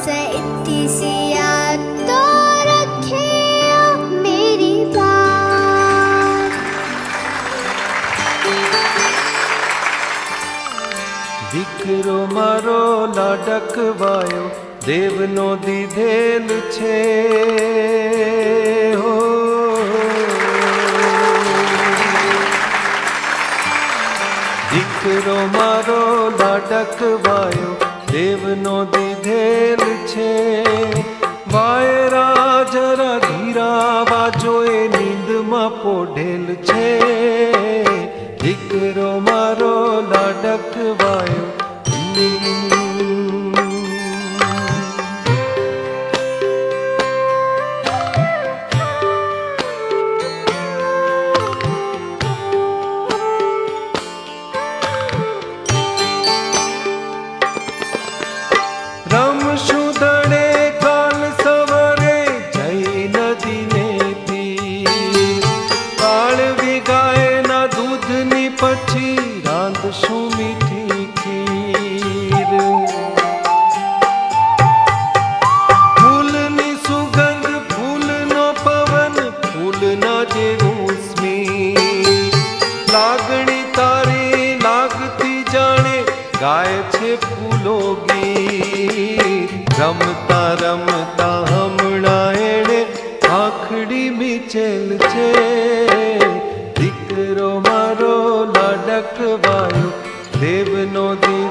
से इतनी सी याद तो रखे मेरी बात। દીકરો મારો લાડકવાયો દેવનો દીધેલ છે હો। દીકરો મારો લાડકવાયો દેવનો દીધેલ છે। વાયરા જરા ધીરા વાજો એ નીંદમાં પોઢેલ છે। દીકરો મારો લાડકવાયો રમશું દડે કાલ સવારે જઈ નદીને તીર। કાળવી ગાયના દૂધની પછી રાંધશું મીઠી ખીર। ફૂલની સુગંધ ફૂલનો પવન ફૂલના જેવું સ્મિત। લાગણી તારી લાગતી જાણે ગાય છે ફૂલો ગીત। રમતા રમતા હમણાં એણે આખડી મીચેલ છે। દીકરો મારો લાડકવાયો દેવનો દી